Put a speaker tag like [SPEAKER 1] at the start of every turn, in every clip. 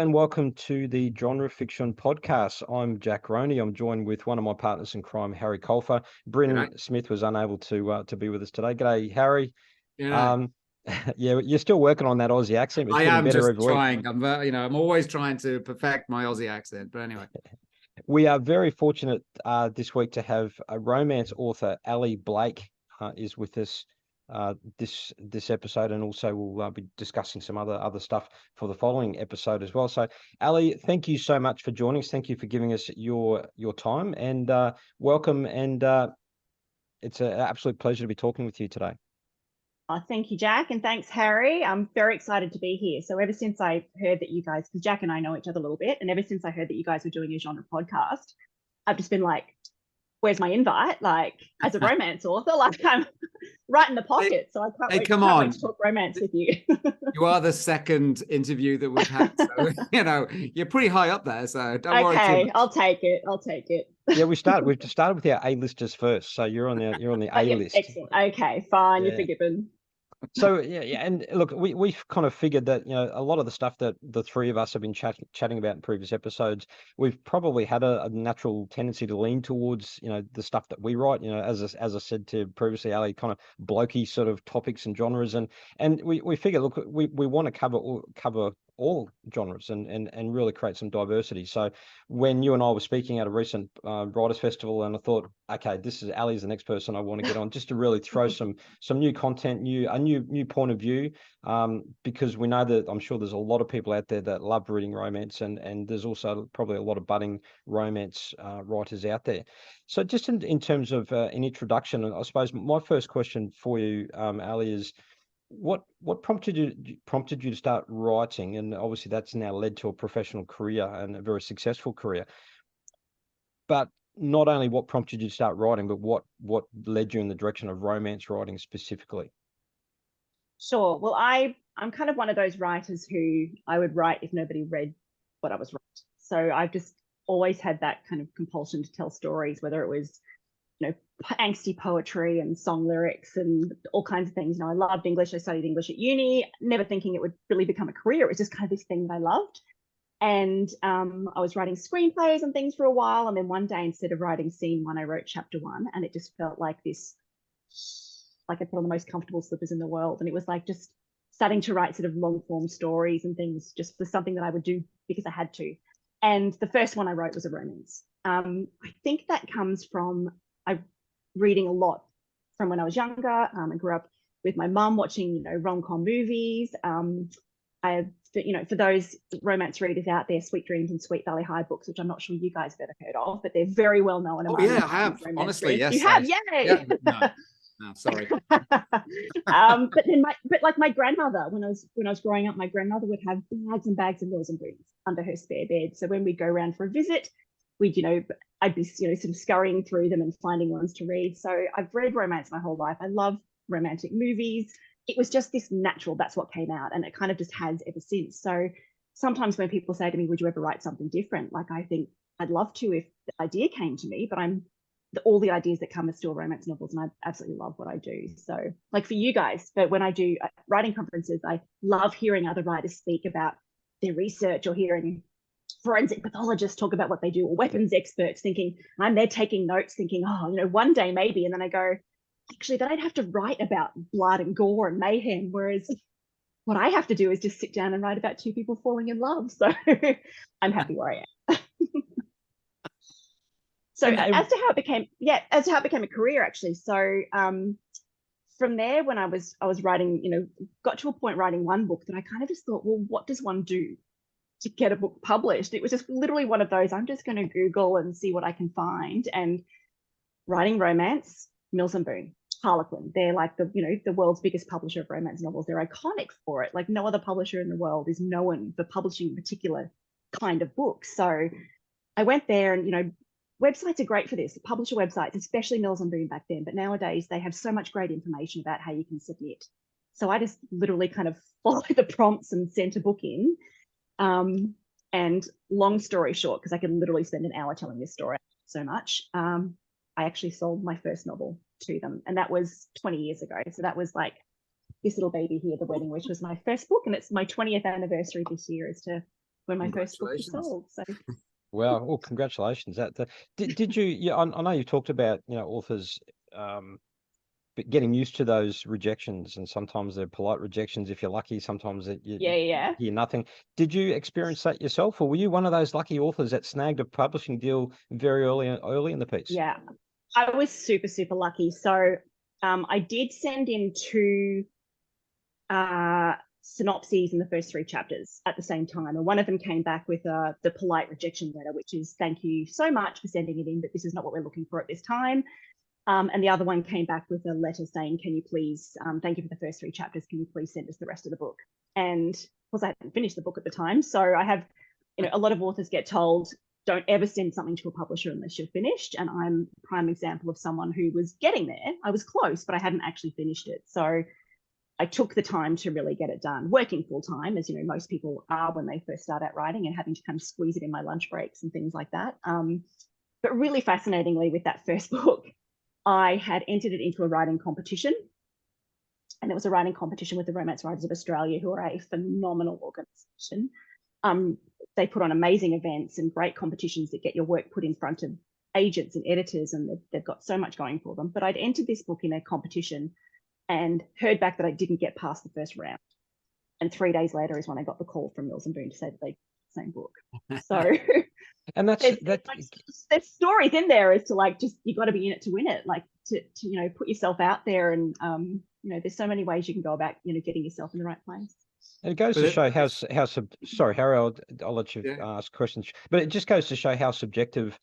[SPEAKER 1] and welcome to the Genre Fiction Podcast. I'm Jack Roney. I'm joined with one of my partners in crime, Harry Colfer. Bryn Smith was unable to be with us today. G'day, Harry.
[SPEAKER 2] Yeah,
[SPEAKER 1] Yeah, you're still working on that Aussie accent. It's
[SPEAKER 2] I
[SPEAKER 1] getting
[SPEAKER 2] am
[SPEAKER 1] better
[SPEAKER 2] just
[SPEAKER 1] every week.
[SPEAKER 2] trying. I'm always trying to perfect my Aussie accent. But anyway,
[SPEAKER 1] We are very fortunate this week to have a romance author, Ali Blake, is with us this episode, and also we'll be discussing some other stuff for the following episode as well. So, Ali, thank you so much for joining us. Thank you for giving us your time, and welcome. And it's an absolute pleasure to be talking with you today.
[SPEAKER 3] Thank you, Jack, and thanks, Harry. I'm very excited to be here. So ever since I heard that you guys, because Jack and I know each other a little bit, and ever since I heard that you guys were doing a genre podcast, I've just been like, where's my invite? Like, as a romance author, like I'm right in the pocket. So I can't wait to talk romance with you.
[SPEAKER 2] You are the second interview that we've had. So, you're pretty high up there. So don't worry too much.
[SPEAKER 3] I'll take it.
[SPEAKER 1] Yeah, we've started with our A-listers first. So you're on the A list.
[SPEAKER 3] Excellent. Okay, fine.
[SPEAKER 1] Yeah.
[SPEAKER 3] You're forgiven.
[SPEAKER 1] So yeah, and look, we've kind of figured that a lot of the stuff that the three of us have been chatting about in previous episodes, we've probably had a natural tendency to lean towards the stuff that we write. As I said to previously, Ali, kind of blokey sort of topics and genres, and we figure, look, we want to cover all genres and really create some diversity. So when you and I were speaking at a recent writers festival, and I thought, okay, Ali's the next person I want to get on, just to really throw some new content, a new point of view, because we know that I'm sure there's a lot of people out there that love reading romance, and there's also probably a lot of budding romance writers out there. So just in terms of an introduction, I suppose my first question for you, Ali, is what prompted you to start writing? And obviously that's now led to a professional career and a very successful career. But not only what prompted you to start writing, but what led you in the direction of romance writing specifically?
[SPEAKER 3] Sure. Well, I'm kind of one of those writers who I would write if nobody read what I was writing. So I've just always had that kind of compulsion to tell stories, whether it was angsty poetry and song lyrics and all kinds of things. I loved English. I studied English at uni, never thinking it would really become a career. It was just kind of this thing that I loved. And I was writing screenplays and things for a while. And then one day, instead of writing scene one, I wrote chapter one. And it just felt like this, like I put on the most comfortable slippers in the world. And it was like just starting to write sort of long form stories and things just for something that I would do because I had to. And the first one I wrote was a romance. I think that comes from reading a lot from when I was younger. I grew up with my mum watching, rom-com movies. For those romance readers out there, Sweet Dreams and Sweet Valley High books, which I'm not sure you guys have ever heard of, but they're very well known.
[SPEAKER 2] Oh yeah, I have. Honestly, yes.
[SPEAKER 3] You have, yay!
[SPEAKER 2] Yeah, no, sorry.
[SPEAKER 3] But my grandmother, when I was growing up, my grandmother would have bags and bags of Mills and Boons under her spare bed. So when we'd go around for a visit, I'd be sort of scurrying through them and finding ones to read. So I've read romance my whole life. I love romantic movies. It was just this natural, that's what came out, and it kind of just has ever since. So sometimes when people say to me, would you ever write something different? Like, I think I'd love to if the idea came to me, but all the ideas that come are still romance novels, and I absolutely love what I do. So like for you guys, but when I do writing conferences, I love hearing other writers speak about their research, or hearing forensic pathologists talk about what they do, or weapons experts thinking, I'm there taking notes thinking, one day maybe. And then I go, actually, then I'd have to write about blood and gore and mayhem. Whereas what I have to do is just sit down and write about two people falling in love. So I'm happy where I am. So as to how it became a career, actually. So from there, when I was writing, got to a point writing one book that I kind of just thought, well, what does one do to get a book published? It was just literally one of those, I'm just going to Google and see what I can find. And writing romance, Mills and Boon, Harlequin, they're like the world's biggest publisher of romance novels. They're iconic for it. Like no other publisher in the world is known for publishing a particular kind of book. So I went there, and websites are great for this, publisher websites, especially Mills and Boon back then. But nowadays they have so much great information about how you can submit. So I just literally kind of followed the prompts and sent a book in. And long story short, because I could literally spend an hour telling this story so much, I actually sold my first novel to them, and that was 20 years ago. So that was like this little baby here, The Wedding, which was my first book, and it's my 20th anniversary this year as to when my first book was sold. So.
[SPEAKER 1] Well, congratulations. Did you? Yeah, I know you talked about authors but getting used to those rejections, and sometimes they're polite rejections if you're lucky. Sometimes you hear nothing. Did you experience that yourself, or were you one of those lucky authors that snagged a publishing deal very early in the piece?
[SPEAKER 3] Yeah, I was super, super lucky. So I did send in 2 synopses in the first 3 chapters at the same time, and one of them came back with the polite rejection letter, which is, thank you so much for sending it in, but this is not what we're looking for at this time. And the other one came back with a letter saying, can you please, thank you for the first 3 chapters, can you please send us the rest of the book? And of course I hadn't finished the book at the time, so I have, a lot of authors get told, don't ever send something to a publisher unless you're finished, and I'm a prime example of someone who was getting there. I was close, but I hadn't actually finished it. So I took the time to really get it done, working full time, as most people are when they first start out writing, and having to kind of squeeze it in my lunch breaks and things like that. But really fascinatingly, with that first book, I had entered it into a writing competition, and it was a writing competition with the Romance Writers of Australia, who are a phenomenal organisation. They put on amazing events and great competitions that get your work put in front of agents and editors, and they've got so much going for them. But I'd entered this book in a competition and heard back that I didn't get past the first round. And 3 days later is when I got the call from Mills and Boon to say that they'd the same book. So
[SPEAKER 1] and
[SPEAKER 3] there's stories in there as to just you got to be in it to win it, to put yourself out there, and there's so many ways you can go about getting yourself in the right place.
[SPEAKER 1] And it goes to show how sorry, Harry, I'll let you ask questions, but it just goes to show how subjective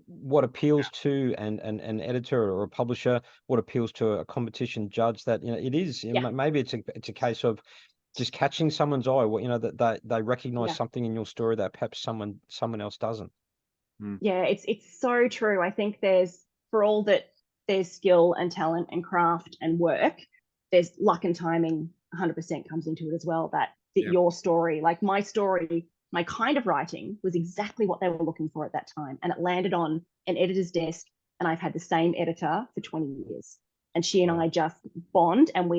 [SPEAKER 1] what appeals to an editor or a publisher, what appeals to a competition judge, that it is maybe it's a case of just catching someone's eye, that they recognize something in your story that perhaps someone else doesn't.
[SPEAKER 3] Yeah, it's so true. I think for all that there's skill and talent and craft and work, there's luck and timing 100% comes into it as well. That your story, like my story, my kind of writing, was exactly what they were looking for at that time, and it landed on an editor's desk, and I've had the same editor for 20 years, and she and I just bond, and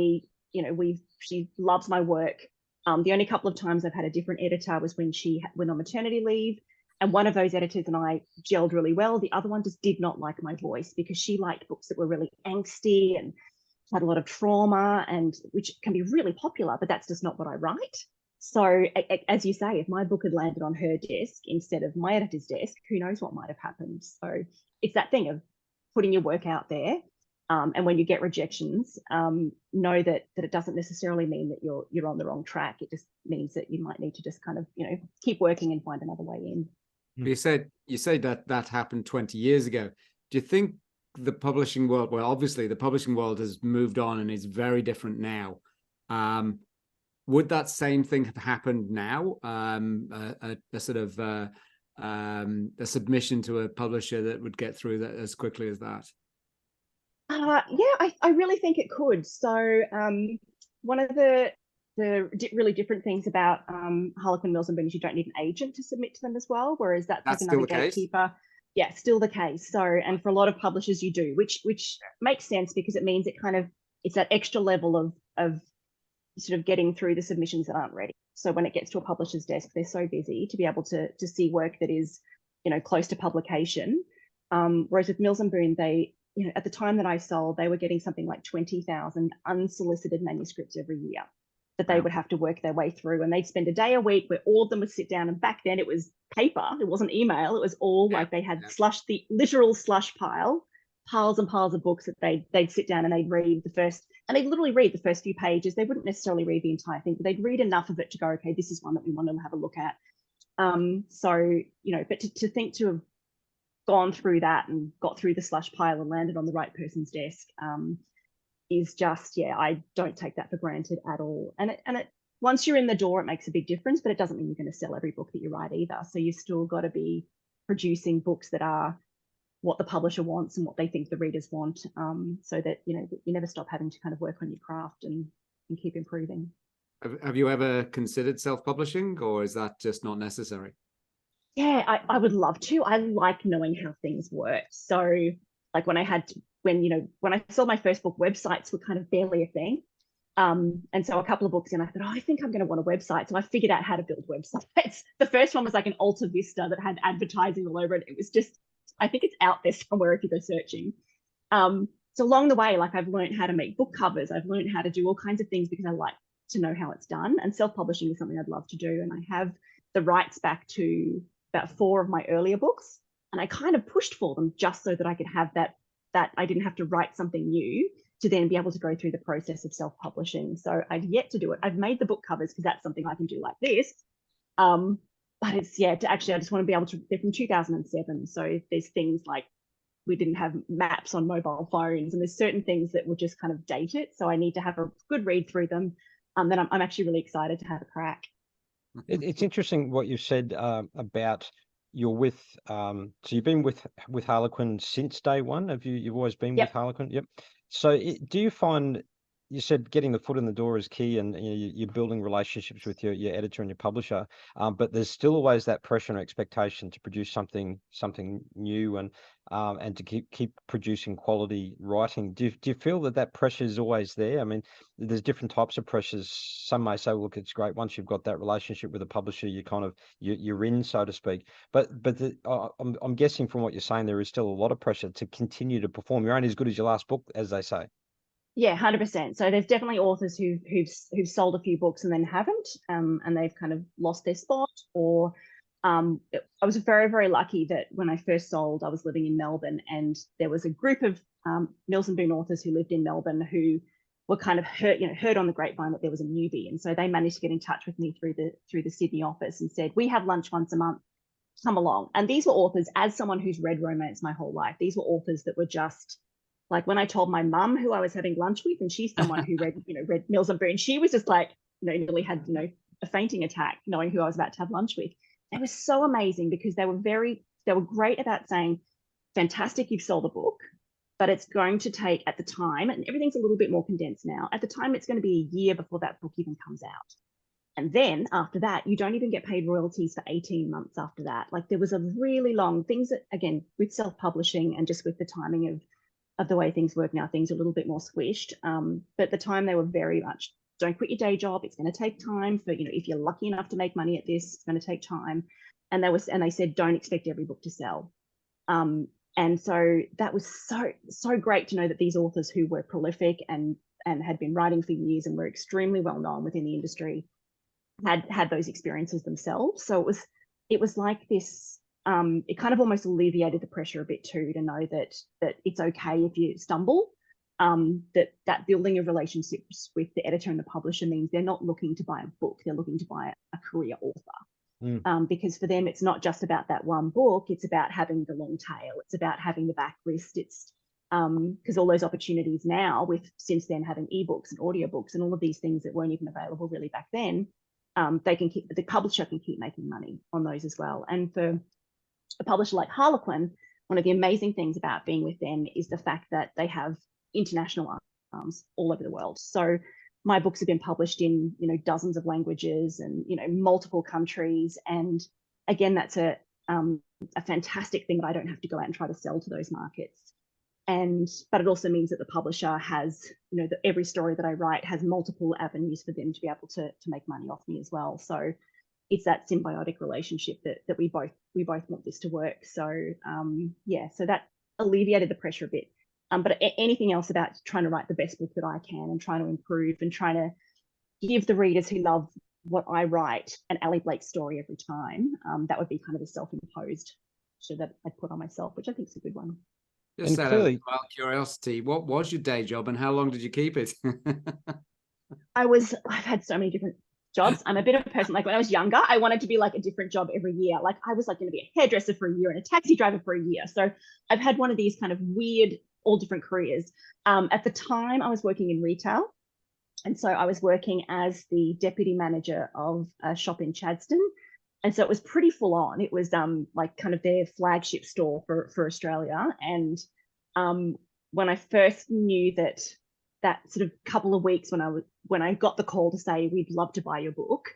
[SPEAKER 3] she loves my work. The only couple of times I've had a different editor was when she went on maternity leave, and one of those editors and I gelled really well. The other one just did not like my voice, because she liked books that were really angsty and had a lot of trauma, and which can be really popular, but that's just not what I write. So as you say, if my book had landed on her desk instead of my editor's desk, who knows what might have happened. So it's that thing of putting your work out there. And when you get rejections, know that it doesn't necessarily mean that you're on the wrong track. It just means that you might need to just kind of, keep working and find another way in.
[SPEAKER 2] You said that happened 20 years ago. Do you think the publishing world, well, obviously the publishing world has moved on and is very different now. Would that same thing have happened now? A sort of a submission to a publisher that would get through that as quickly as that?
[SPEAKER 3] Yeah, I really think it could. So one of the really different things about Harlequin Mills and Boon is you don't need an agent to submit to them as well, whereas that's like another gatekeeper. Yeah, still the case. So, and for a lot of publishers you do, which makes sense, because it means it's that extra level of sort of getting through the submissions that aren't ready. So when it gets to a publisher's desk, they're so busy to be able to see work that is, close to publication. Whereas with Mills and Boon, they, at the time that I sold, they were getting something like 20,000 unsolicited manuscripts every year that they would have to work their way through. And they'd spend a day a week where all of them would sit down. And back then it was paper, it wasn't email. It was all like they had the literal slush piles and piles of books that they'd sit down and they'd read and they'd literally read the first few pages. They wouldn't necessarily read the entire thing, but they'd read enough of it to go, okay, this is one that we want to have a look at. So, but to think to have gone through that and got through the slush pile and landed on the right person's desk is just, I don't take that for granted at all. And it once you're in the door, it makes a big difference, but it doesn't mean you're going to sell every book that you write either. So you've still got to be producing books that are what the publisher wants and what they think the readers want, so that you never stop having to kind of work on your craft and keep improving.
[SPEAKER 2] Have you ever considered self-publishing, or is that just not necessary?
[SPEAKER 3] Yeah, I would love to. I like knowing how things work. So like when I sold my first book, websites were kind of barely a thing. And so a couple of books in, I thought, oh, I think I'm going to want a website. So I figured out how to build websites. The first one was like an Alta Vista that had advertising all over it. It was just, I think it's out there somewhere if you go searching. So along the way, like I've learned how to make book covers. I've learned how to do all kinds of things because I like to know how it's done. And self-publishing is something I'd love to do. And I have the rights back to about 4 of my earlier books. And I kind of pushed for them just so that I could have that I didn't have to write something new to then be able to go through the process of self-publishing. So I've yet to do it. I've made the book covers because that's something I can do like this. But it's, I just want to be able to, they're from 2007. So there's things like we didn't have maps on mobile phones, and there's certain things that will just kind of date it. So I need to have a good read through them. Then I'm actually really excited to have a crack.
[SPEAKER 1] It's interesting what you've said about you're with. So you've been with Harlequin since day one. Have you've always been with Harlequin? Yep. So do you find, you said getting the foot in the door is key, and you're building relationships with your editor and your publisher, but there's still always that pressure and expectation to produce something new and to keep producing quality writing. Do you feel that pressure is always there? I mean, there's different types of pressures. Some may say, look, it's great once you've got that relationship with a publisher, you kind of you're in, so to speak. But I'm guessing from what you're saying, there is still a lot of pressure to continue to perform. You're only as good as your last book, as they say.
[SPEAKER 3] Yeah, 100%. So there's definitely authors who've sold a few books and then haven't, and they've kind of lost their spot. Or I was very, very lucky that when I first sold, I was living in Melbourne, and there was a group of Mills and Boon authors who lived in Melbourne who were kind of heard on the grapevine that there was a newbie, and so they managed to get in touch with me through the Sydney office and said, we have lunch once a month, come along. And these were authors, as someone who's read romance my whole life, these were authors that were just like, when I told my mum who I was having lunch with, and she's someone who read Mills and Boon, she was just like, nearly had, a fainting attack knowing who I was about to have lunch with. It was so amazing because they were great about saying, fantastic, you've sold a book, but it's going to take, at the time, and everything's a little bit more condensed now, at the time, it's going to be a year before that book even comes out. And then after that, you don't even get paid royalties for 18 months after that. Like, there was a really long things that, again, with self-publishing and just with the timing of the way things work now, things are a little bit more squished. But at the time, they were very much, don't quit your day job. It's going to take time for, if you're lucky enough to make money at this, it's going to take time. And they said, don't expect every book to sell. And so that was so great to know that these authors who were prolific and had been writing for years and were extremely well known within the industry had those experiences themselves. So it was like this. It kind of almost alleviated the pressure a bit too, to know that it's okay if you stumble. That building of relationships with the editor and the publisher means they're not looking to buy a book, they're looking to buy a career author. Because for them, it's not just about that one book, it's about having the long tail, it's about having the backlist. It's because all those opportunities now, with since then having ebooks and audiobooks and all of these things that weren't even available really back then, the publisher can keep making money on those as well. And for a publisher like Harlequin, one of the amazing things about being with them is the fact that they have international arms all over the world. So my books have been published in dozens of languages and multiple countries. And again, that's a fantastic thing that I don't have to go out and try to sell to those markets. But it also means that the publisher has, every story that I write has multiple avenues for them to be able to make money off me as well. So it's that symbiotic relationship that we both want this to work. So so that alleviated the pressure a bit. But anything else about trying to write the best book that I can and trying to improve and trying to give the readers who love what I write an Ally Blake story every time, that would be kind of a self-imposed pressure that I put on myself, which I think is a good one.
[SPEAKER 2] Just out of curiosity, what was your day job and how long did you keep it?
[SPEAKER 3] I've had so many different jobs. I'm a bit of a person, like when I was younger, I wanted to be like a different job every year. Like I was like going to be a hairdresser for a year and a taxi driver for a year. So I've had one of these kind of weird, all different careers. At the time I was working in retail. And so I was working as the deputy manager of a shop in Chadstone. And so it was pretty full on. It was like kind of their flagship store for Australia. And when I first knew that sort of couple of weeks when I got the call to say, we'd love to buy your book.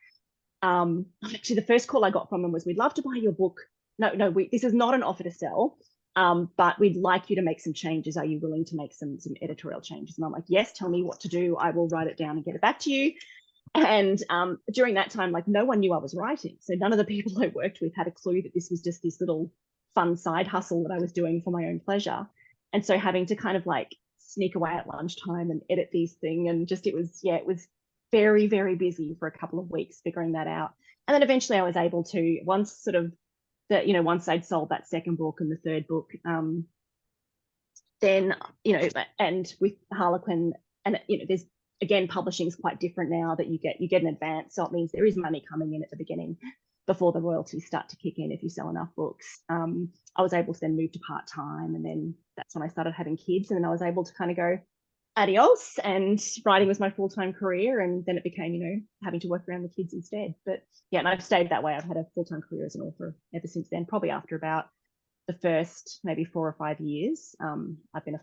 [SPEAKER 3] Actually, the first call I got from them was, we'd love to buy your book. No, this is not an offer to sell. but we'd like you to make some changes. Are you willing to make some editorial changes? And I'm like, yes, tell me what to do. I will write it down and get it back to you. And during that time, like, no one knew I was writing. So none of the people I worked with had a clue that this was just this little fun side hustle that I was doing for my own pleasure. And so having to kind of like sneak away at lunchtime and edit these things, and just it was very, very busy for a couple of weeks figuring that out. And then eventually I was able to, once I'd sold that second book and the third book, then, and with Harlequin, and there's, again, publishing is quite different now, that you get an advance. So it means there is money coming in at the beginning before the royalties start to kick in if you sell enough books. I was able to then move to part-time, and then that's when I started having kids, and then I was able to kind of go adios, and writing was my full-time career, and then it became, having to work around the kids instead. But yeah, and I've stayed that way. I've had a full-time career as an author ever since then, probably after about the first maybe 4 or 5 years. I've been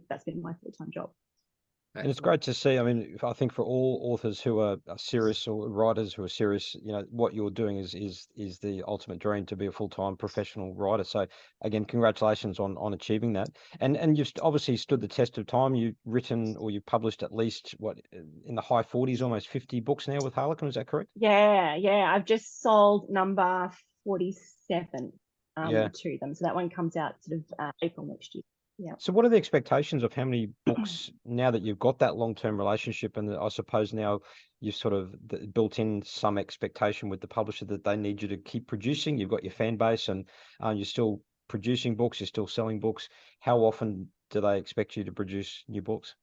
[SPEAKER 3] that's been my full-time job.
[SPEAKER 1] And it's great to see. I mean, I think for all authors who are serious, or writers who are serious, what you're doing is the ultimate dream, to be a full-time professional writer. So again, congratulations on achieving that. And you've obviously stood the test of time. You've written, or you've published at least in the high 40s, almost 50 books now with Harlequin. Is that correct?
[SPEAKER 3] Yeah. I've just sold number 47 to them. So that one comes out sort of April next year. Yeah.
[SPEAKER 1] So what are the expectations of how many books, now that you've got that long-term relationship, and I suppose now you've sort of built in some expectation with the publisher that they need you to keep producing? You've got your fan base, and you're still producing books, you're still selling books. How often do they expect you to produce new books?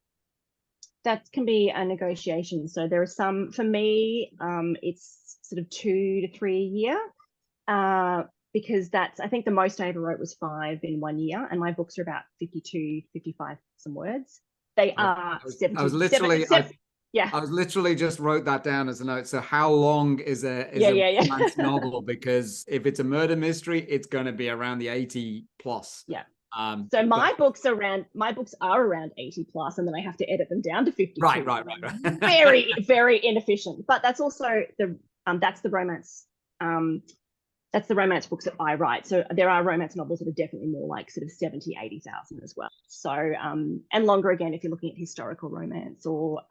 [SPEAKER 3] That can be a negotiation. So there are some, for me, it's sort of 2 to 3 a year. Because I think the most I ever wrote was 5 in 1 year, and my books are about 52, 55 some words. They are 70.
[SPEAKER 2] I was literally just wrote that down as a note. So how long is a romance novel? Because if it's a murder mystery, it's going to be around the 80 plus.
[SPEAKER 3] Yeah. So my books are around 80 plus, and then I have to edit them down to 52.
[SPEAKER 2] Right.
[SPEAKER 3] Very, very inefficient. But that's also that's the romance. That's the romance books that I write. So there are romance novels that are definitely more like sort of 70, 80,000 as well. So, and longer again, if you're looking at historical romance or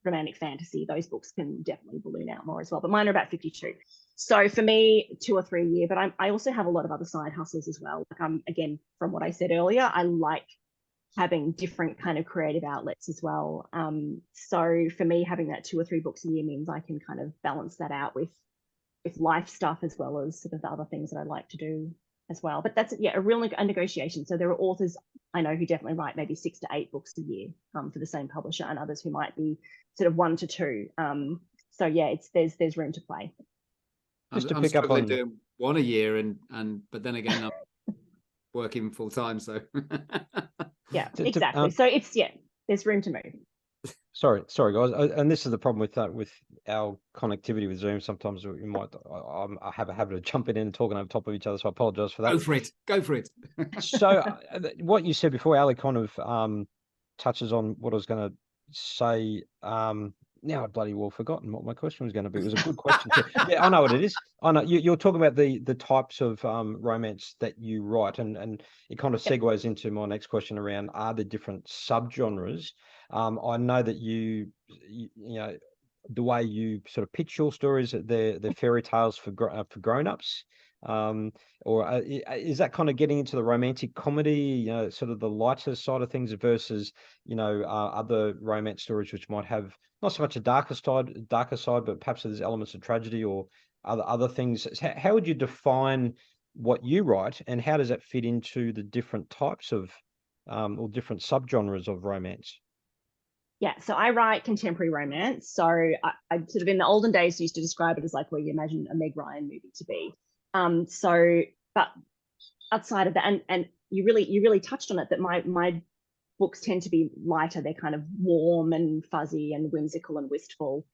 [SPEAKER 3] romantic fantasy, those books can definitely balloon out more as well. But mine are about 52. So for me, 2 or 3 a year, but I also have a lot of other side hustles as well. Like, again, from what I said earlier, I like having different kind of creative outlets as well. So for me, having that 2 or 3 books a year means I can kind of balance that out with life stuff, as well as sort of the other things that I like to do as well. But that's a real negotiation. So there are authors I know who definitely write maybe 6 to 8 books a year for the same publisher, and others who might be sort of 1 to 2. So yeah, there's room to play.
[SPEAKER 1] Just to pick up on
[SPEAKER 2] doing 1 a year, but then again, I'm working full time, so
[SPEAKER 3] yeah, exactly. So there's room to move.
[SPEAKER 1] Sorry, guys. And this is the problem with our connectivity with Zoom. Sometimes I have a habit of jumping in and talking over top of each other, so I apologize for that.
[SPEAKER 2] Go for it.
[SPEAKER 1] So what you said before, Ali, kind of touches on what I was going to say. Now I've bloody well forgotten what my question was going to be. It was a good question too. Yeah, I know what it is. I know you're talking about the types of romance that you write, and it kind of segues into my next question around, are there different subgenres? I know that you know the way you sort of pitch your stories, they're fairy tales for grown-ups, or is that kind of getting into the romantic comedy, sort of the lighter side of things, versus other romance stories which might have not so much a darker side, but perhaps there's elements of tragedy or other things. How would you define what you write, and how does that fit into the different types of or different subgenres of romance?
[SPEAKER 3] Yeah, so I write contemporary romance. So I sort of, in the olden days, used to describe it as like where you imagine a Meg Ryan movie to be. But outside of that, and you really touched on it, that my books tend to be lighter. They're kind of warm and fuzzy and whimsical and wistful.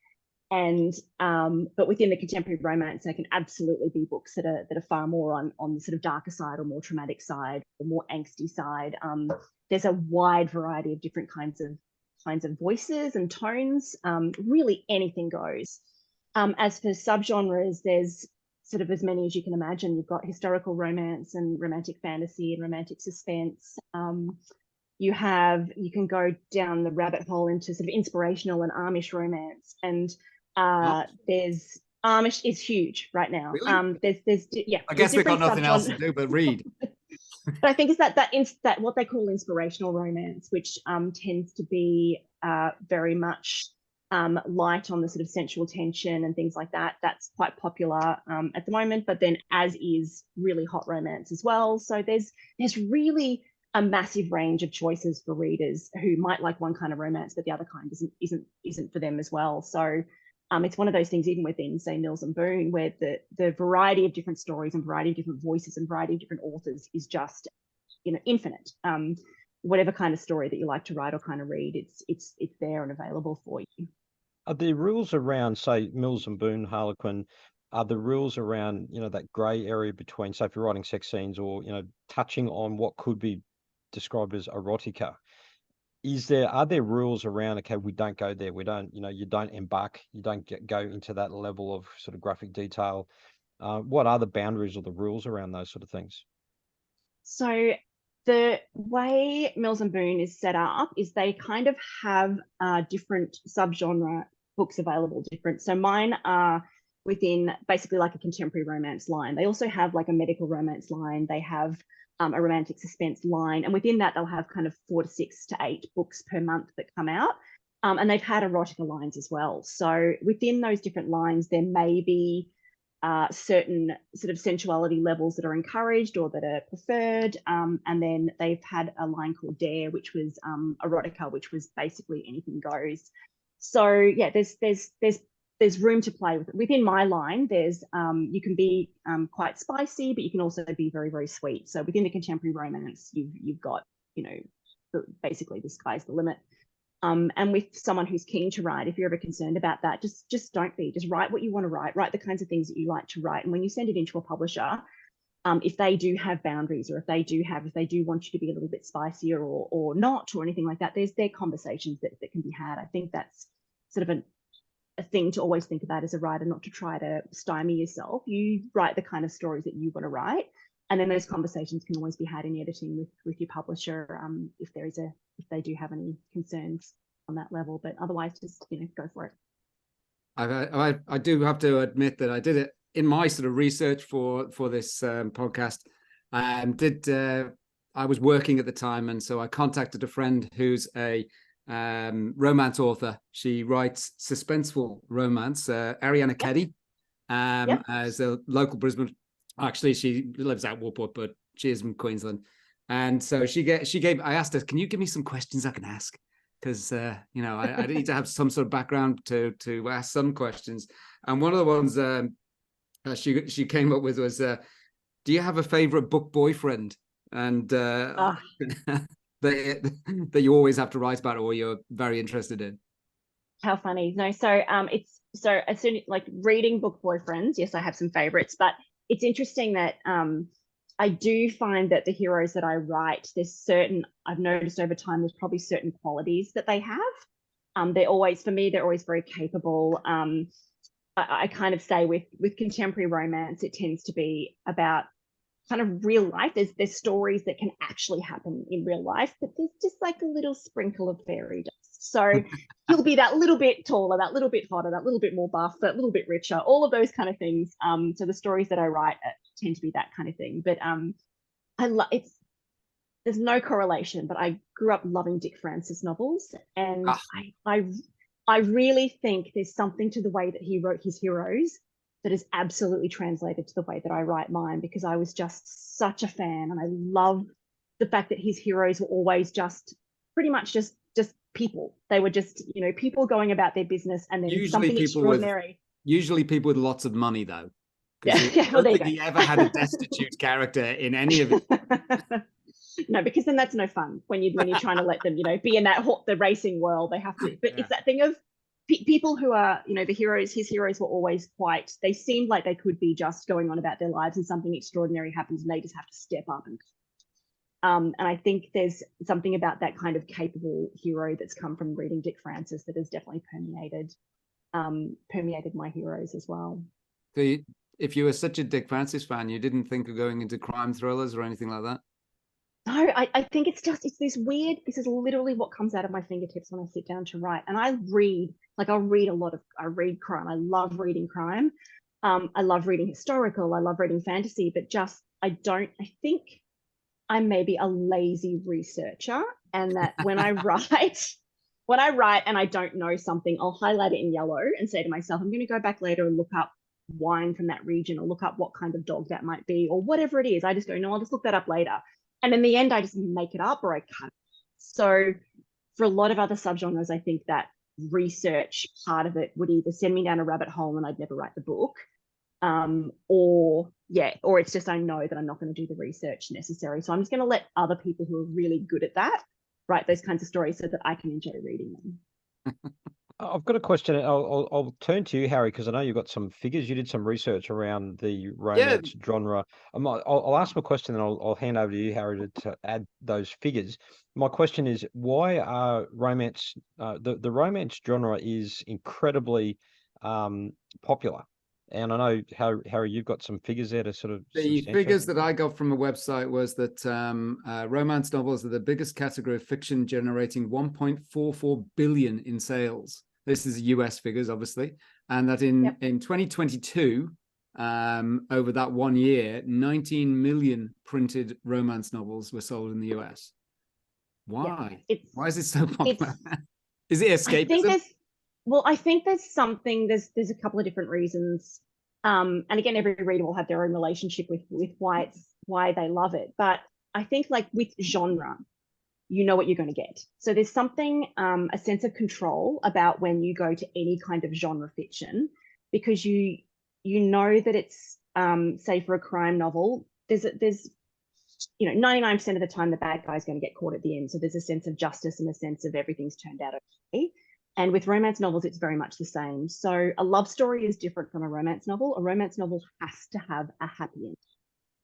[SPEAKER 3] And but within the contemporary romance, there can absolutely be books that are far more on the sort of darker side, or more traumatic side, or more angsty side. There's a wide variety of different kinds of voices and tones. Really anything goes. As for subgenres, there's sort of as many as you can imagine. You've got historical romance and romantic fantasy and romantic suspense. You can go down the rabbit hole into sort of inspirational and Amish romance, and there's Amish is huge right now.
[SPEAKER 2] Really?
[SPEAKER 3] There's
[SPEAKER 2] I guess we've got nothing else to do but read.
[SPEAKER 3] But I think it's that what they call inspirational romance, which tends to be very much light on the sort of sensual tension and things like that. That's quite popular at the moment. But then, as is really hot romance as well. So there's really a massive range of choices for readers who might like one kind of romance, but the other kind isn't for them as well. So it's one of those things, even within, say, Mills and Boon, where the variety of different stories and variety of different voices and variety of different authors is just, infinite. Whatever kind of story that you like to write or kind of read, it's there and available for you.
[SPEAKER 1] Are the rules around, say, Mills and Boon, Harlequin, are the rules around, that grey area between, say, if you're writing sex scenes or, touching on what could be described as erotica? Are there rules around, okay, we don't go there, we don't, you don't embark, you don't go into that level of sort of graphic detail? What are the boundaries or the rules around those sort of things?
[SPEAKER 3] So the way Mills and Boon is set up is they kind of have different subgenre books available, different. So mine are within basically like a contemporary romance line. They also have like a medical romance line. They have a romantic suspense line. And within that, they'll have kind of 4 to 6 to 8 books per month that come out. And they've had erotica lines as well. So within those different lines, there may be certain sort of sensuality levels that are encouraged or that are preferred. And then they've had a line called Dare, which was erotica, which was basically anything goes. So yeah, there's room to play with it. Within my line, there's you can be quite spicy, but you can also be very, very sweet. So within the contemporary romance, you've got, basically the sky's the limit. And with someone who's keen to write, if you're ever concerned about that, just don't be. Just write what you want to write the kinds of things that you like to write. And when you send it into a publisher, if they do have boundaries, or if they do want you to be a little bit spicier or not, or anything like that, there are conversations that can be had. I think that's sort of a thing to always think about as a writer, not to try to stymie yourself. You write the kind of stories that you want to write, and then those conversations can always be had in editing with your publisher if they do have any concerns on that level. But otherwise, just go for it.
[SPEAKER 2] I do have to admit that I did it in my sort of research for this podcast. I was working at the time, and so I contacted a friend who's a romance author. She writes suspenseful romance. Ariana Keddy, as a local Brisbane. Actually, she lives out Warport, but she is from Queensland. And so she gave. I asked her, "Can you give me some questions I can ask?" Because I need to have some sort of background to ask some questions. And one of the ones she came up with was, "Do you have a favorite book boyfriend?" And that you always have to write about, or you're very interested in.
[SPEAKER 3] How funny! No, so it's so as soon like reading book boyfriends. Yes, I have some favorites, but it's interesting that I do find that the heroes that I write, I've noticed over time, there's probably certain qualities that they have. They're always very capable. I kind of say with contemporary romance, it tends to be about kind of real life. There's stories that can actually happen in real life, but there's just like a little sprinkle of fairy dust. So he'll be that little bit taller, that little bit hotter, that little bit more buff, that little bit richer, all of those kind of things. So the stories that I write tend to be that kind of thing. But there's no correlation, but I grew up loving Dick Francis novels, and I really think there's something to the way that he wrote his heroes that is absolutely translated to the way that I write mine, because I was just such a fan, and I love the fact that his heroes were always just pretty much just people. They were just, people going about their business, and then something extraordinary.
[SPEAKER 2] Usually people with lots of money, though.
[SPEAKER 3] Yeah,
[SPEAKER 2] I don't think he ever had a destitute character in any of it.
[SPEAKER 3] No, because then that's no fun when you're trying to let them, be in the racing world. They have to, but it's that thing of people who are, the heroes. His heroes were always they seemed like they could be just going on about their lives, and something extraordinary happens, and they just have to step up. And I think there's something about that kind of capable hero that's come from reading Dick Francis that has definitely permeated my heroes as well.
[SPEAKER 2] So if you were such a Dick Francis fan, you didn't think of going into crime thrillers or anything like that?
[SPEAKER 3] No, I think it's this weird, this is literally what comes out of my fingertips when I sit down to write. And I read, like I read crime. I love reading crime. I love reading historical. I love reading fantasy, but I think I'm maybe a lazy researcher, and that when I write and I don't know something, I'll highlight it in yellow and say to myself, I'm going to go back later and look up wine from that region, or look up what kind of dog that might be, or whatever it is. I just go, no, I'll just look that up later. And in the end, I just make it up or I cut it. So for a lot of other subgenres, I think that research part of it would either send me down a rabbit hole and I'd never write the book, or it's just I know that I'm not going to do the research necessary. So I'm just going to let other people who are really good at that write those kinds of stories so that I can enjoy reading them.
[SPEAKER 1] I've got a question. I'll turn to you, Harry, because I know you've got some figures. You did some research around the romance genre. I'll ask my question, and I'll hand over to you, Harry, to add those figures. My question is, why are romance the romance genre is incredibly popular? And I know, Harry, you've got some figures there to sort of
[SPEAKER 2] The figures that I got from a website was that romance novels are the biggest category of fiction, generating 1.44 billion in sales. This is US figures, obviously, and that in 2022, over that 1 year, 19 million printed romance novels were sold in the US. Why? Why is it so popular? Is it escapism?
[SPEAKER 3] I think there's something. There's a couple of different reasons. And again, every reader will have their own relationship with why they love it. But I think, like with genre, you know what you're going to get. So there's something, a sense of control about when you go to any kind of genre fiction, because you know that it's, say for a crime novel, there's 99% of the time the bad guy's going to get caught at the end. So there's a sense of justice and a sense of everything's turned out okay. And with romance novels, it's very much the same. So a love story is different from a romance novel. A romance novel has to have a happy end.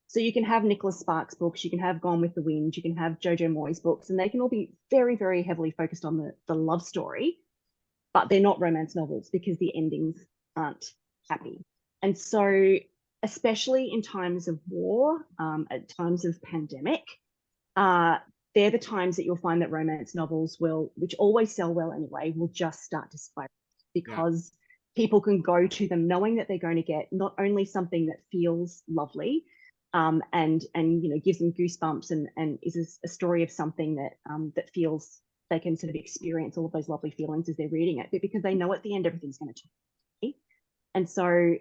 [SPEAKER 3] So you can have Nicholas Sparks books, you can have Gone with the Wind, you can have Jojo Moyes books, and they can all be very, very heavily focused on the love story, but they're not romance novels because the endings aren't happy. And so, especially in times of war, at times of pandemic, they're the times that you'll find that romance novels which always sell well anyway, will just start to spiral, because people can go to them knowing that they're going to get not only something that feels lovely, and gives them goosebumps and is a story of something that that feels they can sort of experience all of those lovely feelings as they're reading it, but because they know at the end everything's going to change. And so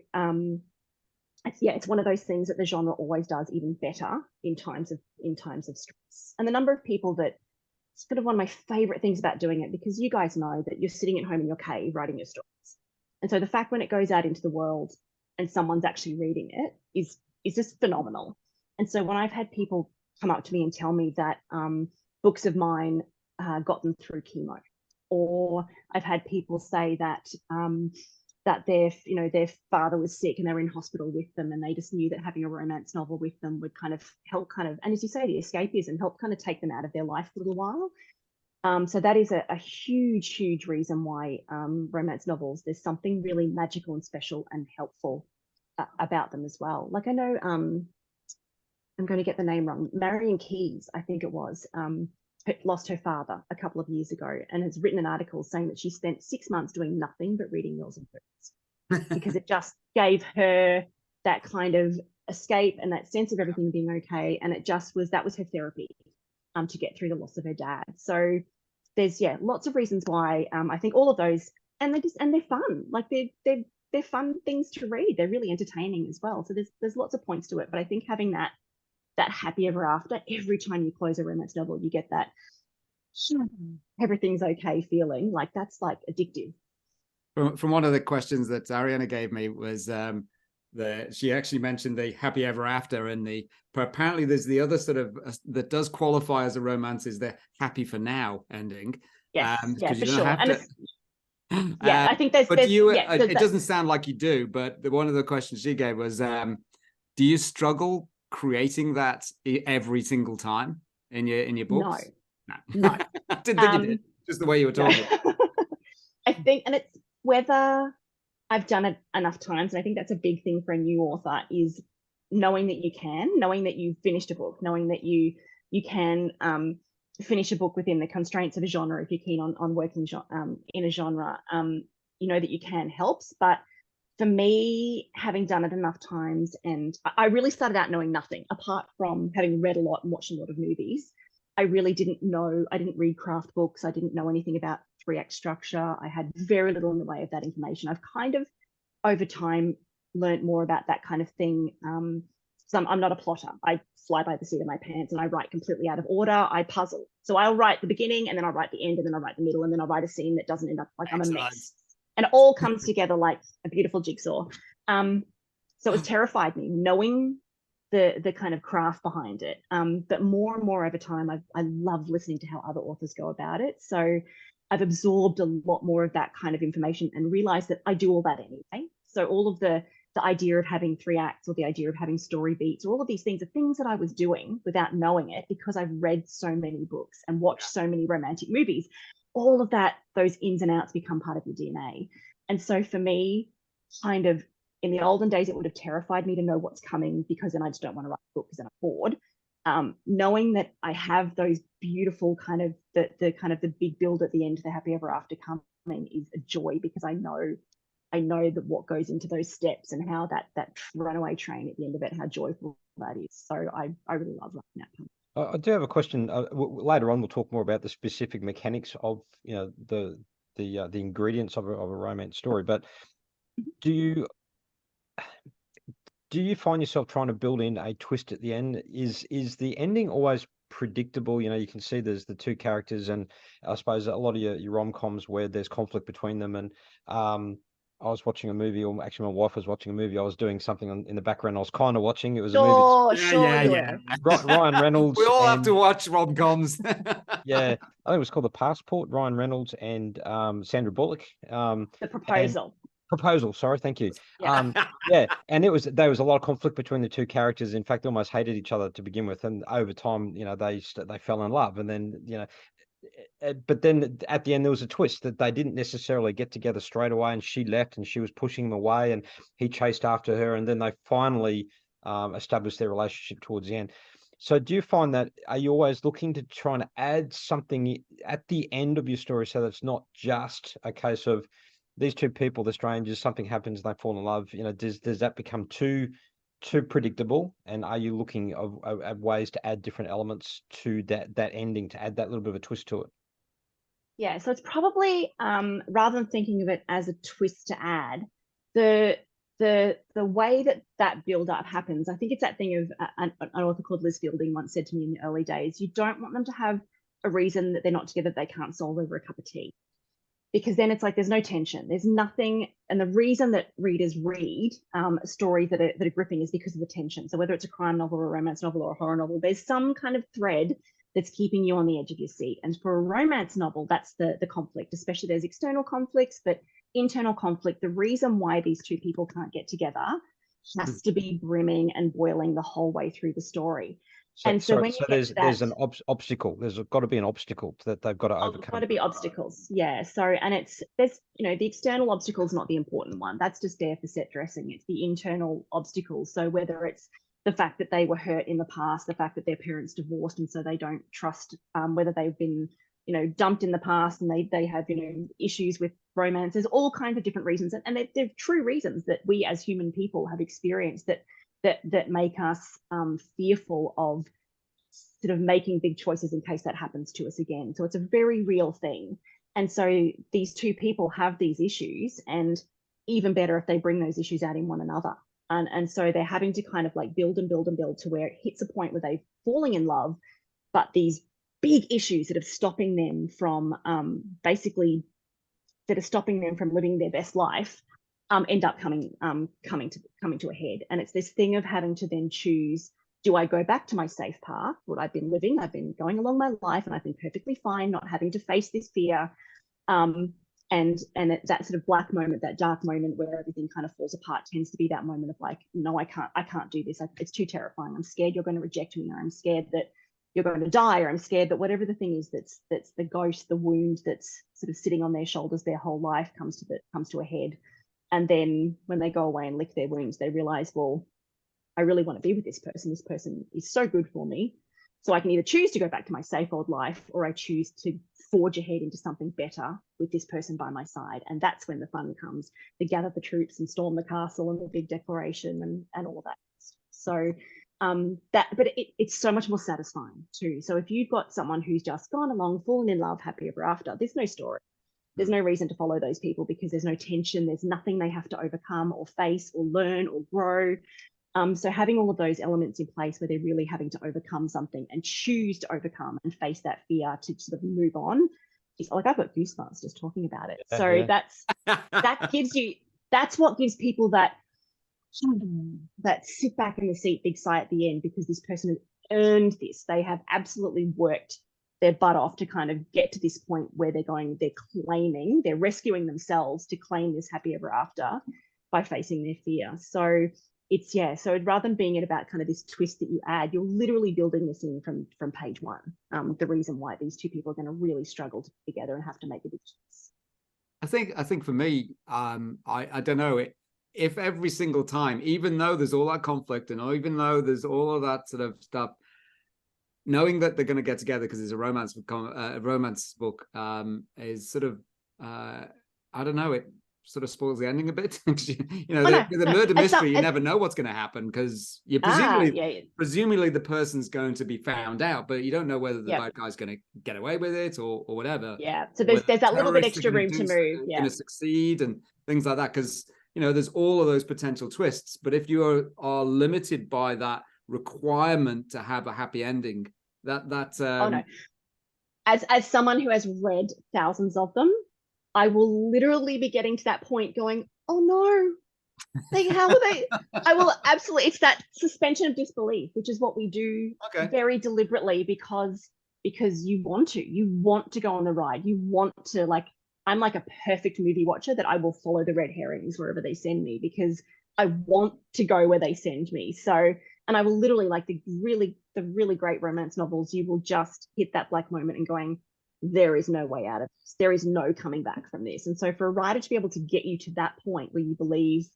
[SPEAKER 3] it's one of those things that the genre always does even better in times of stress. And the number of people that, it's sort of one of my favorite things about doing it, because you guys know that you're sitting at home in your cave writing your stories, and so the fact when it goes out into the world and someone's actually reading it is just phenomenal. And so when I've had people come up to me and tell me that books of mine got them through chemo, or I've had people say that that their father was sick and they were in hospital with them, and they just knew that having a romance novel with them would kind of help and as you say, the escapism, help kind of take them out of their life for a little while. So that is a huge reason why romance novels, there's something really magical and special and helpful about them as well. Like I know, I'm going to get the name wrong, Marion Keyes, I think it was, lost her father a couple of years ago, and has written an article saying that she spent 6 months doing nothing but reading Mills and Boon, because it just gave her that kind of escape and that sense of everything being okay, and that was her therapy to get through the loss of her dad. So there's lots of reasons why I think all of those, and they're fun, like they're fun things to read, they're really entertaining as well. So there's lots of points to it, but I think having that happy ever after, every time you close a romance novel, you get that everything's okay feeling, like that's like addictive.
[SPEAKER 2] From one of the questions that Ariana gave me was she actually mentioned the happy ever after, but apparently there's the other sort of that does qualify as a romance, is the happy for now ending.
[SPEAKER 3] Yes, for sure.
[SPEAKER 2] I think there's it doesn't sound like you do, but one of the questions she gave was, do you struggle creating that every single time in your books?
[SPEAKER 3] No.
[SPEAKER 2] I didn't think you did, just the way you were talking.
[SPEAKER 3] I think, and it's whether I've done it enough times, and I think that's a big thing for a new author, is knowing that you can, knowing that you've finished a book, knowing that you can finish a book within the constraints of a genre if you're keen on working in a genre. You know that you can helps, but for me, having done it enough times, and I really started out knowing nothing apart from having read a lot and watched a lot of movies. I really didn't know, I didn't read craft books. I didn't know anything about 3-act structure. I had very little in the way of that information. I've kind of, over time, learned more about that kind of thing. So I'm not a plotter. I fly by the seat of my pants and I write completely out of order. I puzzle. So I'll write the beginning and then I'll write the end and then I'll write the middle and then I'll write a scene that doesn't end up like I'm a mess. And it all comes together like a beautiful jigsaw. So it terrified me, knowing the kind of craft behind it. But more and more over time, I love listening to how other authors go about it. So I've absorbed a lot more of that kind of information and realized that I do all that anyway. So all of the idea of having 3 acts, or the idea of having story beats, or all of these things are things that I was doing without knowing it, because I've read so many books and watched so many romantic movies. All of that, those ins and outs become part of your DNA. And so for me, kind of in the olden days, it would have terrified me to know what's coming, because then I just don't want to write a book because then I'm bored. Knowing that I have those beautiful kind of the big build at the end, the happy ever after coming, is a joy, because I know that what goes into those steps and how that runaway train at the end of it, how joyful that is. So I really love writing that part.
[SPEAKER 1] I do have a question. Later on, we'll talk more about the specific mechanics of the ingredients of a romance story. But do you find yourself trying to build in a twist at the end? Is the ending always predictable? You can see there's the two characters, and I suppose a lot of your rom-coms where there's conflict between them. And I was watching a movie, or actually my wife was watching a movie. I was doing something in the background. I was kind of watching. It was a movie.
[SPEAKER 2] Yeah.
[SPEAKER 1] Ryan Reynolds.
[SPEAKER 2] We all have to watch rom-coms.
[SPEAKER 1] Yeah, I think it was called The Passport. Ryan Reynolds and Sandra Bullock.
[SPEAKER 3] The Proposal.
[SPEAKER 1] Proposal, sorry, thank you.
[SPEAKER 3] Yeah.
[SPEAKER 1] Yeah, and there was a lot of conflict between the two characters. In fact, they almost hated each other to begin with, and over time, they fell in love, and then but then at the end there was a twist that they didn't necessarily get together straight away, and she left and she was pushing him away, and he chased after her, and then they finally established their relationship towards the end. So do you find that, are you always looking to try and add something at the end of your story, so that it's not just a case of these two people, they're strangers, something happens, they fall in love? Does that become too predictable? And are you looking at ways to add different elements to that ending, to add that little bit of a twist to it?
[SPEAKER 3] Yeah, so it's probably rather than thinking of it as a twist to add, the way that build up happens. I think it's that thing of an author called Liz Fielding once said to me in the early days, you don't want them to have a reason that they're not together they can't solve over a cup of tea, because then it's like there's no tension, there's nothing. And the reason that readers read stories that are gripping is because of the tension. So whether it's a crime novel or a romance novel or a horror novel, there's some kind of thread that's keeping you on the edge of your seat. And for a romance novel, that's the conflict. Especially there's external conflicts, but internal conflict, the reason why these two people can't get together has to be brimming and boiling the whole way through the story.
[SPEAKER 1] So there's an obstacle. There's got to be an obstacle that they've got to overcome.
[SPEAKER 3] Got to be obstacles, yeah. So, and there's the external obstacle is not the important one. That's just there for set dressing. It's the internal obstacles. So whether it's the fact that they were hurt in the past, the fact that their parents divorced and so they don't trust, whether they've been dumped in the past and they have issues with romance. There's all kinds of different reasons, and they're true reasons that we as human people have experienced that make us fearful of sort of making big choices in case that happens to us again. So it's a very real thing. And so these two people have these issues, and even better if they bring those issues out in one another. And so they're having to kind of like build and build and build to where it hits a point where they're falling in love, but these big issues that are stopping them from living their best life end up coming to a head. And it's this thing of having to then choose, do I go back to my safe path, what I've been living? I've been going along my life and I've been perfectly fine, not having to face this fear. And that sort of black moment, that dark moment where everything kind of falls apart, tends to be that moment of like, no, I can't do this. It's too terrifying. I'm scared you're going to reject me, or I'm scared that you're going to die, or I'm scared that whatever the thing is that's the ghost, the wound that's sort of sitting on their shoulders their whole life comes to a head. And then when they go away and lick their wounds, they realize, well, I really want to be with this person. This person is so good for me. So I can either choose to go back to my safe old life, or I choose to forge ahead into something better with this person by my side. And that's when the fun comes. They gather the troops and storm the castle and the big declaration and all of that. So but it's so much more satisfying too. So if you've got someone who's just gone along, fallen in love, happy ever after, there's no story. There's no reason to follow those people because there's no tension. There's nothing they have to overcome or face or learn or grow. So having all of those elements in place where they're really having to overcome something and choose to overcome and face that fear to sort of move on, it's like I've got goosebumps just talking about it. So that's what gives people that sit back in the seat, big sigh at the end, because this person has earned this. They have absolutely worked their butt off to kind of get to this point where they're rescuing themselves to claim this happy ever after by facing their fear. So so rather than being about kind of this twist that you add, you're literally building this in from page one. The reason why these two people are going to really struggle to be together and have to make a big choice.
[SPEAKER 2] I think for me, I don't know, if every single time, even though there's all that conflict and even though there's all of that sort of stuff, knowing that they're going to get together because it's a romance book is sort of I don't know, it sort of spoils the ending a bit. The murder mystery, you never know what's going to happen because you presumably the person's going to be found out, but you don't know whether the bad guy's going to get away with it or whatever.
[SPEAKER 3] Yeah, so there's that little bit extra room to move.
[SPEAKER 2] Going to succeed and things like that, because there's all of those potential twists. But if you are limited by that requirement to have a happy ending,
[SPEAKER 3] as someone who has read thousands of them, I will literally be getting to that point going, oh no, how are they? I will absolutely, it's that suspension of disbelief, which is what we do very deliberately because you want to go on the ride. You want to, like, I'm like a perfect movie watcher that I will follow the red herrings wherever they send me because I want to go where they send me. So, and I will literally, like the really great romance novels, you will just hit that black moment and going, there is no way out of this. There is no coming back from this. And so for a writer to be able to get you to that point where you believe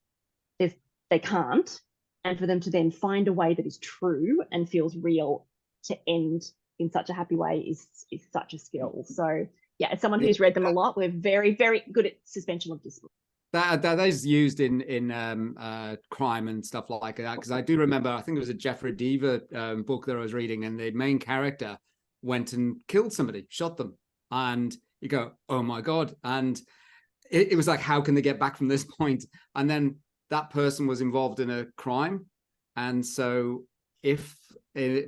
[SPEAKER 3] they can't, and for them to then find a way that is true and feels real to end in such a happy way is such a skill. So yeah, as someone who's read them a lot, we're very, very good at suspension of disbelief.
[SPEAKER 2] That is used in crime and stuff like that, because I do remember, I think it was a Jeffrey Deaver book that I was reading, and the main character went and killed somebody, shot them, and you go, oh my god. And it was like, how can they get back from this point? And then that person was involved in a crime, and so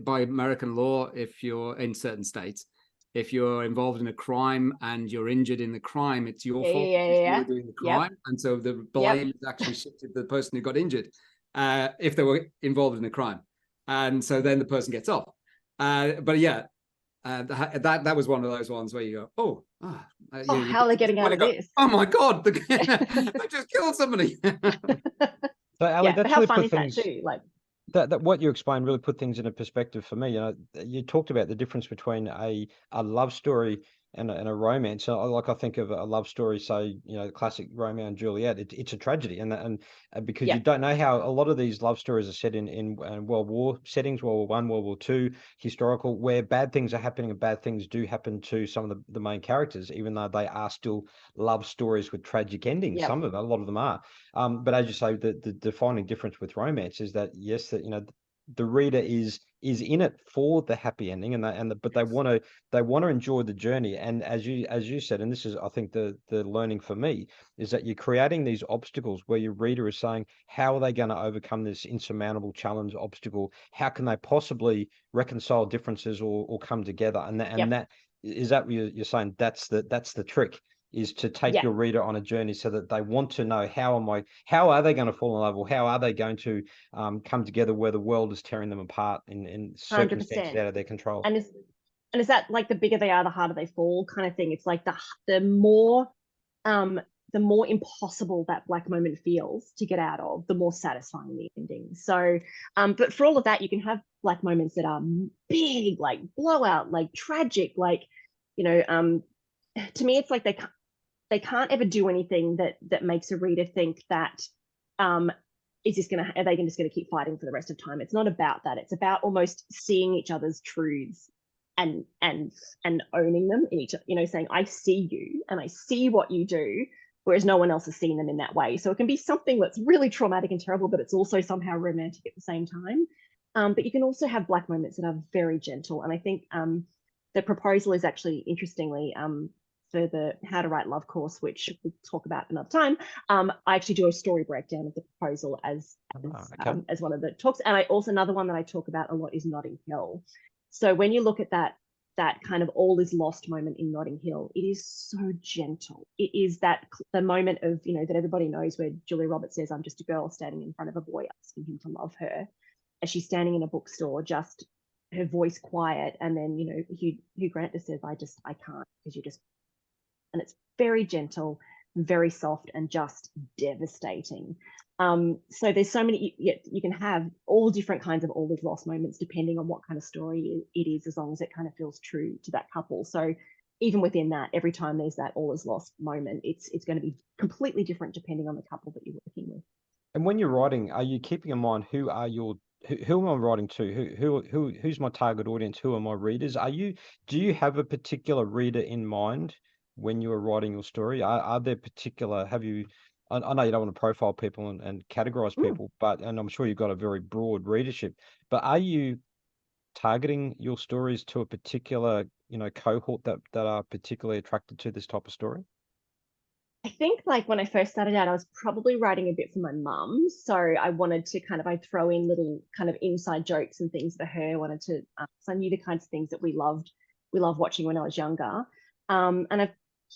[SPEAKER 2] by American law, if you're in certain states, if you're involved in a crime and you're injured in the crime, it's your fault. You're doing the crime. And so the blame is actually shifted to the person who got injured if they were involved in a crime. And so then the person gets off. But yeah, that was one of those ones where you go, how
[SPEAKER 3] are they getting out of this?
[SPEAKER 2] Oh my God, I just killed somebody.
[SPEAKER 1] So Ali,
[SPEAKER 3] but how fun is that too? Like,
[SPEAKER 1] that what you explained really put things into perspective for me. You talked about the difference between a love story and a romance. So I think of a love story, say, classic Romeo and Juliet. It's a tragedy, and because you don't know how a lot of these love stories are set in World War settings, World War I, World War II, historical, where bad things are happening and bad things do happen to some of the main characters, even though they are still love stories with tragic endings. A lot of them are. But as you say, the defining difference with romance is that yes, that the reader is in it for the happy ending, but they want to enjoy the journey. And as you said, and this is, I think, the learning for me, is that you're creating these obstacles where your reader is saying, how are they going to overcome this insurmountable challenge, obstacle? How can they possibly reconcile differences or come together? And that is that you're saying that's the trick, is to take your reader on a journey so that they want to know, how are they going to fall in love, or how are they going to come together where the world is tearing them apart in circumstances
[SPEAKER 3] 100%.
[SPEAKER 1] out of their control.
[SPEAKER 3] And is that like the bigger they are, the harder they fall kind of thing? It's like the more impossible that black moment feels to get out of, the more satisfying the ending. So, but for all of that, you can have black moments that are big, like blowout, like tragic, like, to me, it's like they can't ever do anything that makes a reader think that is this are they just going to keep fighting for the rest of time? It's not about that. It's about almost seeing each other's truths and owning them in each, saying, I see you and I see what you do, whereas no one else has seen them in that way. So it can be something that's really traumatic and terrible, but it's also somehow romantic at the same time. But you can also have black moments that are very gentle. And I think the proposal is actually, interestingly, for the How to Write Love course, which we'll talk about another time, I actually do a story breakdown of the proposal as one of the talks. And I also, another one that I talk about a lot is Notting Hill. So when you look at that kind of all is lost moment in Notting Hill, it is so gentle. It is the moment of, that everybody knows, where Julia Roberts says, I'm just a girl standing in front of a boy asking him to love her. As she's standing in a bookstore, just her voice quiet. And then, Hugh Grant just says, I can't, because you just, and it's very gentle, very soft, and just devastating. So there's so many, you can have all different kinds of all is lost moments depending on what kind of story it is, as long as it kind of feels true to that couple. So even within that, every time there's that all is lost moment, it's going to be completely different depending on the couple that you're working with.
[SPEAKER 1] And when you're writing, are you keeping in mind who am I writing to? Who's my target audience? Who are my readers? Do you have a particular reader in mind when you are writing your story? Are there particular, I know you don't want to profile people and categorize people, and I'm sure you've got a very broad readership, but are you targeting your stories to a particular, cohort that are particularly attracted to this type of story?
[SPEAKER 3] I think, like, when I first started out, I was probably writing a bit for my mum. So I wanted to I'd throw in little kind of inside jokes and things for her. I wanted to, so I knew the kinds of things that we loved watching when I was younger. And I've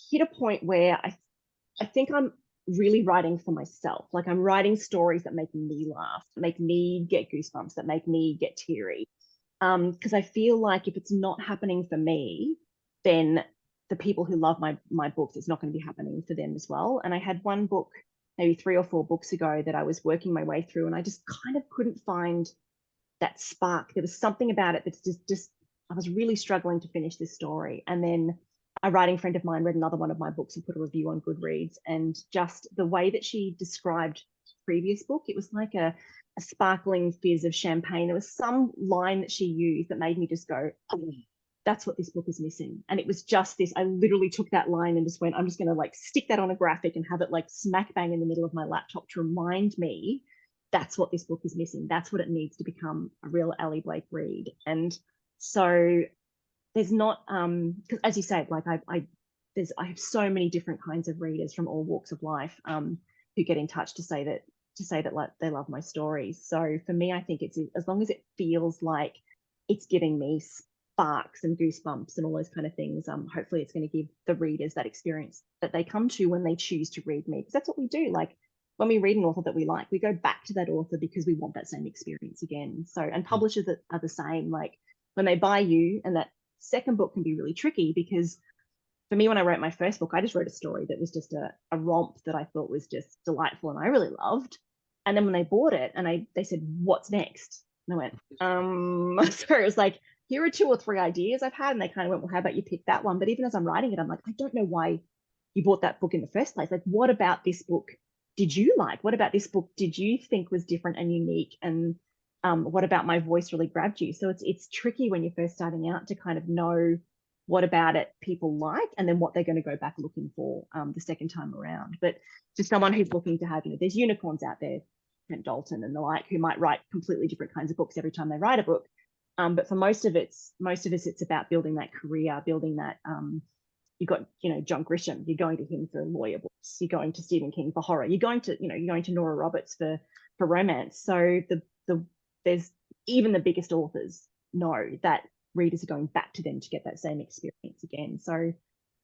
[SPEAKER 3] hit a point where I think I'm really writing for myself. Like, I'm writing stories that make me laugh, that make me get goosebumps, that make me get teary. Because I feel like if it's not happening for me, then the people who love my books, it's not going to be happening for them as well. And I had one book maybe 3 or 4 books ago that I was working my way through, and I just kind of couldn't find that spark. There was something about it that's just I was really struggling to finish this story. And then a writing friend of mine read another one of my books and put a review on Goodreads, and just the way that she described the previous book, it was like a sparkling fizz of champagne. There was some line that she used that made me just go, oh, that's what this book is missing. And it was just this, I literally took that line and just went, I'm just going to like stick that on a graphic and have it like smack bang in the middle of my laptop to remind me that's what this book is missing. That's what it needs to become a real Allie Blake read. And so there's not, because as you say, like I have so many different kinds of readers from all walks of life who get in touch to say that like they love my stories. So for me, I think it's, as long as it feels like it's giving me sparks and goosebumps and all those kind of things, hopefully it's going to give the readers that experience that they come to when they choose to read me, because that's what we do. Like, when we read an author that we like, we go back to that author because we want that same experience again. So, and publishers are the same. Like, when they buy you, and that second book can be really tricky, because for me, when I wrote my first book, I just wrote a story that was just a romp that I thought was just delightful and I really loved. And then when they bought it and they said, what's next? And I went, so it was like, here are 2 or 3 ideas I've had. And they kind of went, well, how about you pick that one? But even as I'm writing it, I'm like, I don't know why you bought that book in the first place. Like, what about this book did you like? What about this book did you think was different and unique? And what about my voice really grabbed you? So it's tricky when you're first starting out to kind of know what about it people like, and then what they're going to go back looking for the second time around. But for someone who's looking to have, there's unicorns out there, Trent Dalton and the like, who might write completely different kinds of books every time they write a book. But for most of us, it's about building that career, building that. You've got, John Grisham, you're going to him for lawyer books, you're going to Stephen King for horror, you're going to Nora Roberts for romance. So there's even the biggest authors know that readers are going back to them to get that same experience again. So,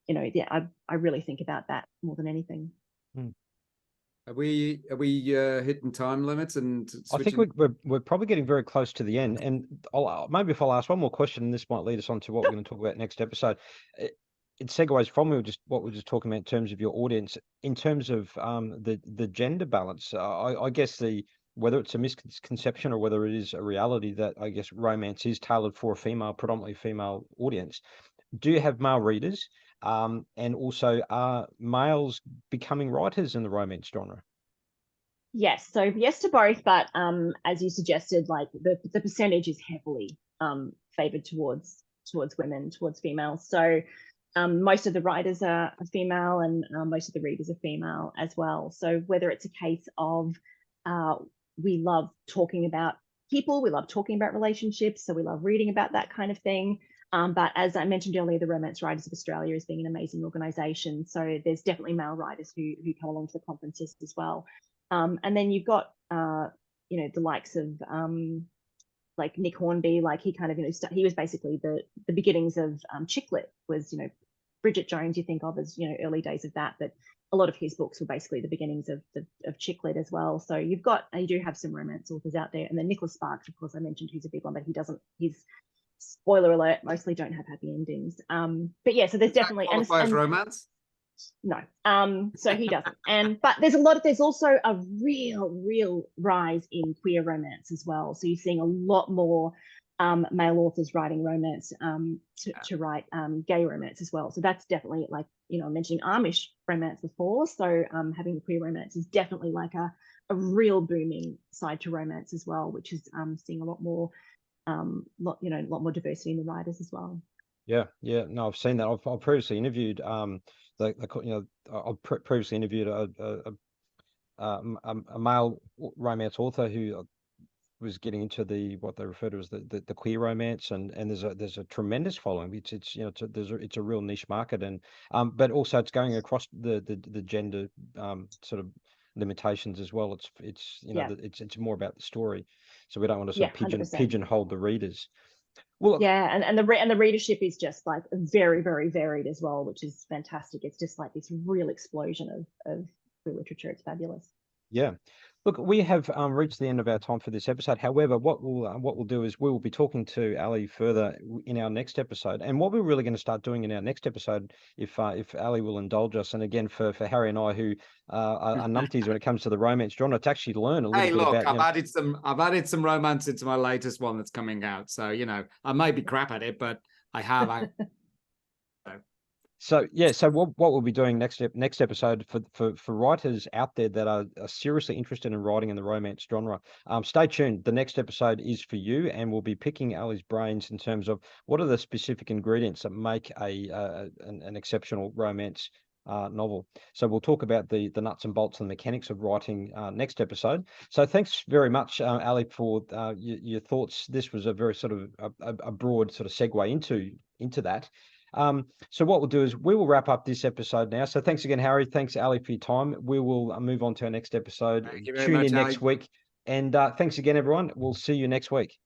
[SPEAKER 3] I really think about that more than anything.
[SPEAKER 2] Are we hitting time limits and switching?
[SPEAKER 1] I think we're probably getting very close to the end. And maybe if I'll ask one more question, and this might lead us on to what we're going to talk about next episode. It segues from what we were just talking about in terms of your audience, in terms of the gender balance. I guess whether it's a misconception or whether it is a reality that I guess romance is tailored for a predominantly female audience. Do you have male readers? And also, are males becoming writers in the romance genre?
[SPEAKER 3] Yes, so yes to both, but as you suggested, like the percentage is heavily favored towards women, towards females. So most of the writers are female, and most of the readers are female as well. So whether it's a case of we love talking about people, we love talking about relationships, so we love reading about that kind of thing. But as I mentioned earlier, the Romance Writers of Australia is being an amazing organisation. So there's definitely male writers who come along to the conferences as well. And then you've got, the likes of like Nick Hornby, like he kind of, he was basically the beginnings of chick lit, was, Bridget Jones, you think of as, early days of that, but a lot of his books were basically the beginnings of chick lit as well. So you do have some romance authors out there. And then Nicholas Sparks, of course, I mentioned, who's a big one, but his spoiler alert, mostly don't have happy endings. But yeah, so there's definitely,
[SPEAKER 2] and romance.
[SPEAKER 3] No, so he doesn't. But there's also a real rise in queer romance as well. So you're seeing a lot more male authors writing romance to write gay romance as well. So that's definitely, like, I mentioned Amish romance before. So having the queer romance is definitely like a real booming side to romance as well, which is seeing a lot more lot more diversity in the writers as well.
[SPEAKER 1] Yeah, no, I've seen that. I've previously interviewed I've previously interviewed a male romance author who was getting into what they refer to as the queer romance, and there's a tremendous following. It's a real niche market, and but also it's going across the gender sort of limitations as well. It's more about the story, so we don't want to sort of pigeonhole the readers. Well,
[SPEAKER 3] yeah, and the readership is just like very, very varied as well, which is fantastic. It's just like this real explosion of literature. It's fabulous.
[SPEAKER 1] Yeah. Look, we have reached the end of our time for this episode. However, what we'll do is we will be talking to Ali further in our next episode. And what we're really going to start doing in our next episode, if Ali will indulge us, and again for Harry and I, who are numpties when it comes to the romance genre, to actually learn a little bit about.
[SPEAKER 2] I've added some romance into my latest one that's coming out. So I might be crap at it, but I have.
[SPEAKER 1] So what we'll be doing next episode for writers out there that are seriously interested in writing in the romance genre, stay tuned. The next episode is for you, and we'll be picking Ali's brains in terms of what are the specific ingredients that make an exceptional romance novel. So we'll talk about the nuts and bolts and mechanics of writing next episode. So thanks very much, Ali, for your thoughts. This was a very sort of a broad sort of segue into that. So what we'll do is we will wrap up this episode now. So thanks again, Harry. Thanks, Ali, for your time. We will move on to our next episode.
[SPEAKER 2] Tune in next
[SPEAKER 1] week. And thanks again, everyone. We'll see you next week.